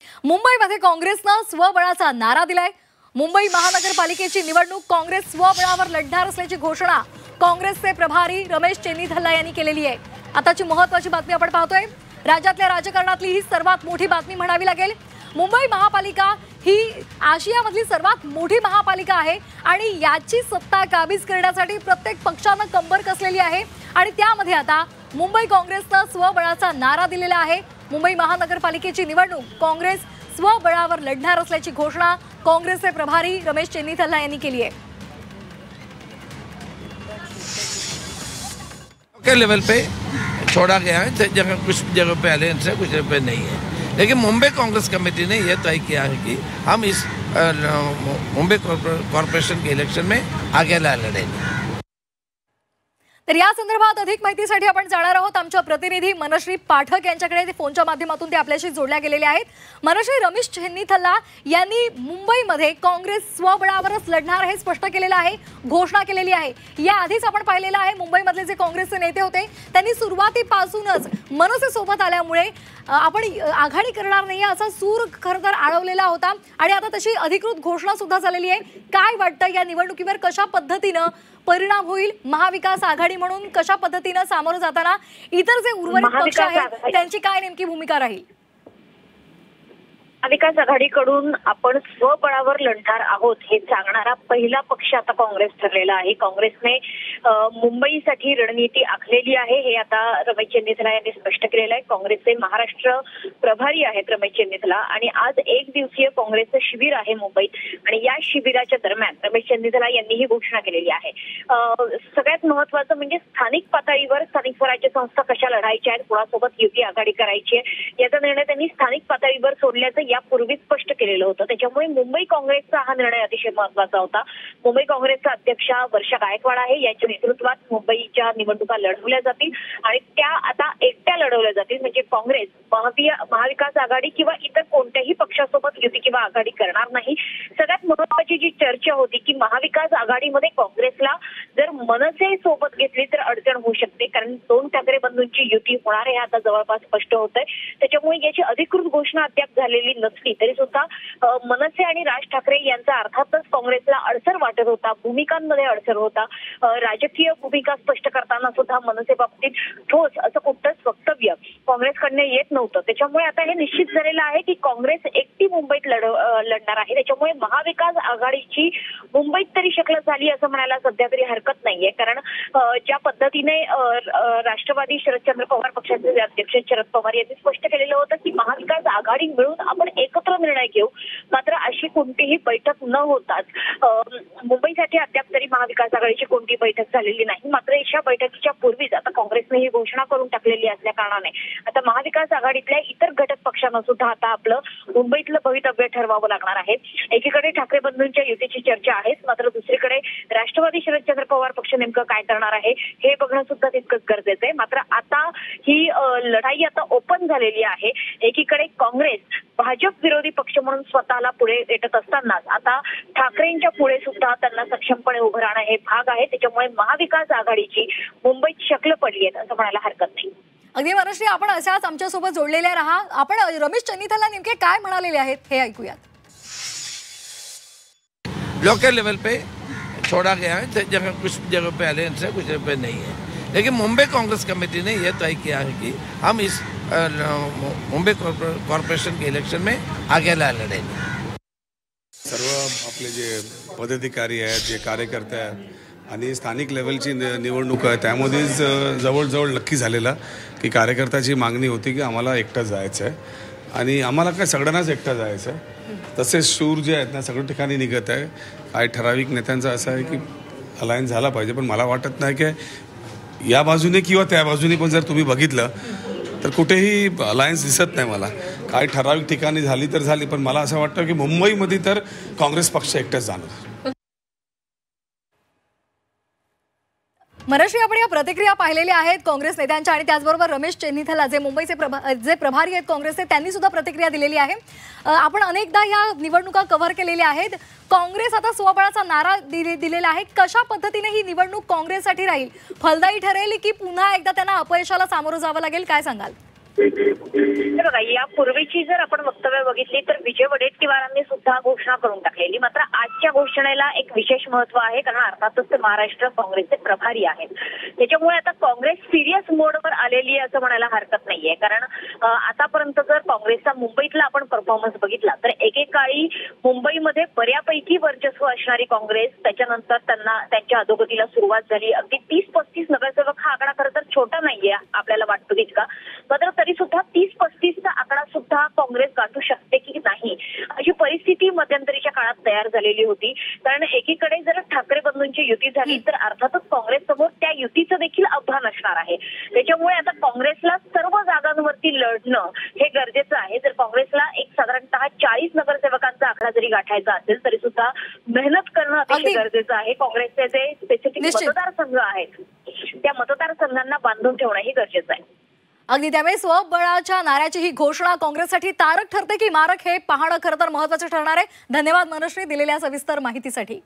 मुंबईमध्ये काँग्रेसनं स्वबळाचा नारा दिलाय। मुंबई महानगरपालिकेची निवडणूक काँग्रेस स्वबळावर लढणार असल्याची घोषणा काँग्रेसचे प्रभारी रमेश चेन्नीथल्ला यांनी केलेली आहे। आताची महत्त्वाची बातमी आपण पाहतोय। राज्यातल्या राजकारणातली ही सर्वात मोठी बातमी म्हणावी लागेल। मुंबई महापालिका ही आशियामधली सर्वात मोठी महापालिका आहे आणि याची सत्ता काबीज करण्यासाठी प्रत्येक पक्षानं कंबर कसलेली आहे आणि त्यामध्ये आता मुंबई काँग्रेसनं स्वबळाचा नारा दिलेला आहे। मुंबई महानगरपालिकेची निवडणूक काँग्रेस स्वबळावर लढणार असल्याची घोषणा काँग्रेसचे प्रभारी रमेश चेन्नीथल्ला यांनी केली आहे। के लेवल पे छोड़ा गया है, जगह कुछ जगह पे अलायंस है, कुछ जगह पे नहीं है, लेकिन मुंबई कांग्रेस कमेटी ने यह तय किया है कि हम इस मुंबई कॉर्पोरेशन के इलेक्शन में आगे लड़ेंगे। तर या संदर्भात अधिक माहितीसाठी आपण जाणार आहोत आमच्या प्रतिनिधी मनश्री पाठक यांच्याकडे। फोनच्या माध्यमातून ते आपल्याशी जोडल्या गेलेले आहेत। मनश्री, रमेश चेन्नीथल्ला यांनी मुंबईमध्ये काँग्रेस स्वबळावरच लढणार हे स्पष्ट केलेलं आहे, घोषणा केलेली आहे। या आधीच आपण पाहिलेलं आहे मुंबईमधले जे काँग्रेसचे नेते होते त्यांनी सुरुवातीपासूनच मनसे सोबत आल्यामुळे आपण आघाडी करणार नाही असा सूर खरं तर आळवलेला होता आणि आता तशी अधिकृत घोषणा सुद्धा झालेली आहे। काय वाटतं या निवडणुकीवर कशा पद्धतीने परिणाम होईल? महाविकास आघाडी म्हणून कशा पद्धतीने सामोरं जाताना इतर जे उर्वरित पक्ष आहेत त्यांची काय नेमकी भूमिका राहील? महाविकास आघाडीकडून आपण स्वबळावर लढणार आहोत हे सांगणारा पहिला पक्ष आता काँग्रेस ठरलेला आहे। काँग्रेसने मुंबईसाठी रणनीती आखलेली आहे हे आता रमेश चेन्नीथल्ला यांनी स्पष्ट केलेलं आहे। काँग्रेसचे महाराष्ट्र प्रभारी आहेत रमेश चेन्नीथल्ला आणि आज एक दिवसीय काँग्रेसचं शिबिर आहे मुंबईत आणि या शिबिराच्या दरम्यान रमेश चेन्नीथल्ला यांनी ही घोषणा केलेली आहे। सगळ्यात महत्त्वाचं म्हणजे स्थानिक पातळीवर स्थानिक स्वराज्य संस्था कशा लढायच्या आहेत, कोणासोबत युती आघाडी करायची आहे याचा निर्णय त्यांनी स्थानिक पातळीवर सोडल्याचं यापूर्वी स्पष्ट केलेलं होतं। त्याच्यामुळे मुंबई काँग्रेसचा हा निर्णय अतिशय महत्त्वाचा होता। मुंबई काँग्रेसच्या अध्यक्षा वर्षा गायकवाड आहे, यांच्या नेतृत्वात मुंबईच्या निवडणुका लढवल्या जातील आणि त्या आता एकट्या लढवल्या जातील। म्हणजे काँग्रेस महाविकास आघाडी किंवा इतर कोणत्याही पक्षासोबत युती किंवा आघाडी करणार नाही। सगळ्यात महत्त्वाची जी चर्चा होती की महाविकास आघाडीमध्ये काँग्रेसला जर मनसे सोबत घेतली तर अडचण होऊ शकते, कारण दोन ठाकरे बंधूंची युती होणार आहे आता जवळपास स्पष्ट होतंय। त्याच्यामुळे याची अधिकृत घोषणा अद्याप झालेली नसली तरी सुद्धा मनसे आणि राज ठाकरे यांचा अर्थातच काँग्रेसला अडसर वाटत होता, भूमिकांमध्ये अडसर होता। राजकीय भूमिका स्पष्ट करताना सुद्धा मनसे बाबतीत ठोस असं कुठलंच वक्तव्य काँग्रेसकडनं येत नव्हतं। त्याच्यामुळे आता हे निश्चित झालेलं आहे की काँग्रेस एकटी मुंबईत लढणार आहे। त्याच्यामुळे महाविकास आघाडीची मुंबईत तरी शक्ल झाली असं म्हणायला सध्या तरी हरकत नाहीये, कारण ज्या पद्धतीने राष्ट्रवादी शरदचंद्र पवार पक्षाचे अध्यक्ष शरद पवार यांनी स्पष्ट केलेलं होतं की महाविकास आघाडी मिळून आपण एकत्र निर्णय घेऊ, मात्र अशी कोणतीही बैठक न होताच मुंबईसाठी अद्याप तरी महाविकास आघाडीची कोणती बैठक झालेली नाही। मात्र अशा बैठकीच्या पूर्वीच आता काँग्रेसने ही घोषणा करून टाकलेली असल्या कारणाने आता महाविकास आघाडीतल्या इतर घटक पक्षांना सुद्धा आता आपलं मुंबईतलं भवितव्य ठरवावं लागणार आहे। एकीकडे ठाकरे बंधूंच्या युतीची चर्चा आहेच, मात्र दुसरीकडे राष्ट्रवादी शरदचंद्र पवार पक्ष नेमकं काय करणार आहे हे बघणं सुद्धा तितकंच गरजेचं आहे। मात्र आता ही लढाई आता ओपन झालेली आहे। एकीकडे काँग्रेस भाजप विरोधी पक्ष म्हणून स्वतःला पुढे येत असतानाच आता ठाकरेंच्या पुढे सुद्धा त्यांना सक्षमपणे उभं राहणं हे भाग आहे। त्याच्यामुळे महाविकास आघाडीची मुंबईत शक्ल पडली आहे असं म्हणायला हरकत नाही। अगदी मनश्री, आपण अशाच आमच्यासोबत जोडलेल्या राहा। आपण रमेश चेन्नीथल्ला नेमके काय म्हणालेले आहेत हे ऐकूयात। लोकल लेवल पे छोड़ा गया है, जगह कुछ जगह पे अलायंस है, कुछ जगह पे नहीं है, लेकिन मुंबई कांग्रेस कमेटी ने यह तय किया है कि हम इस मुंबई कॉर्पोरेशन के इलेक्शन में आगे लड़ेंगे। सर्व आपले जे पदाधिकारी आहेत, जे कार्यकर्ते आहेत आणि स्थानिक लेवलची निवडणूक आहे त्यामध्येच जवळजवळ नक्की झालेला की कार्यकर्त्याची मागणी होती की आम्हाला एकटं जायचं आहे आणि आम्हाला काय सगळ्यांनाच एकटं जायचं आहे। तसेच शूर जे आहेत ना सगळ्या ठिकाणी निघत आहे। काही ठराविक नेत्यांचं असं आहे की अलायन्स झाला पाहिजे, पण मला वाटत नाही की या बाजूने किंवा त्या बाजूने पण जर तुम्ही बघितलं तर कुठेही अलायन्स दिसत नाही मला। काही ठराविक ठिकाणी झाली तर झाली, पण मला असं वाटतं की मुंबईमध्ये तर काँग्रेस पक्ष एकटाच जाणार। मनश्री, आपण या प्रतिक्रिया पाहिलेल्या आहेत काँग्रेस नेत्यांच्या आणि त्याचबरोबर रमेश चेन्नीथल्ला जे मुंबईचे जे प्रभारी आहेत काँग्रेसचे त्यांनी सुद्धा प्रतिक्रिया दिलेली आहे। आपण अनेकदा या निवडणुका कव्हर केलेल्या आहेत। काँग्रेस आता स्वबळाचा नारा दिलेला आहे। कशा पद्धतीने ही निवडणूक काँग्रेससाठी राहील? फलदायी ठरेल की पुन्हा एकदा त्यांना अपयशाला सामोरं जावं लागेल, काय सांगाल? हे बघा, यापूर्वीची जर आपण वक्तव्य बघितली तर विजय वडेट्टीवारांनी सुद्धा घोषणा करून टाकलेली. मात्र आजच्या घोषणेला एक विशेष महत्व आहे, कारण अर्थातच ते महाराष्ट्र काँग्रेसचे प्रभारी आहेत. त्याच्यामुळे आता काँग्रेस सिरियस मोडवर आलेली आहे असं म्हणायला हरकत नाहीये. कारण आतापर्यंत जर काँग्रेसचा मुंबईतला आपण परफॉर्मन्स बघितला तर एकेकाळी मुंबईमध्ये बऱ्यापैकी वर्चस्व असणारी काँग्रेस, त्याच्यानंतर त्यांच्या अधोगतीला सुरुवात झाली. अगदी 30-35 नगरसेवक हा आकडा खरं तर छोटा नाहीये आपल्याला वाटतो तितका, मात्र तरी सुद्धा 30-35चा आकडा सुद्धा काँग्रेस गाठू शकते की नाही अशी परिस्थिती मध्यंतरीच्या काळात तयार झालेली होती. कारण एकीकडे जर ठाकरे बंधूंची युती झाली तर अर्थातच काँग्रेस समोर त्या युतीचं देखील आव्हान असणार आहे. त्याच्यामुळे आता काँग्रेसला सर्व जागांवरती लढणं हे गरजेचं आहे. जर काँग्रेसला एक साधारणतः 40 नगरसेवकांचा आकडा जरी गाठायचा असेल तरी सुद्धा मेहनत करणं अतिशय गरजेचं आहे. काँग्रेसचे जे स्पेसिफिक मतदारसंघ आहेत त्या मतदारसंघांना बांधून ठेवणंही गरजेचं आहे. अगदी त्यामुळे स्वबळाच्या नाऱ्याची ही घोषणा काँग्रेससाठी तारक ठरते की मारक हे पाहणं खरं तर महत्त्वाचं ठरणार आहे. धन्यवाद मनश्री दिलेल्या सविस्तर माहितीसाठी.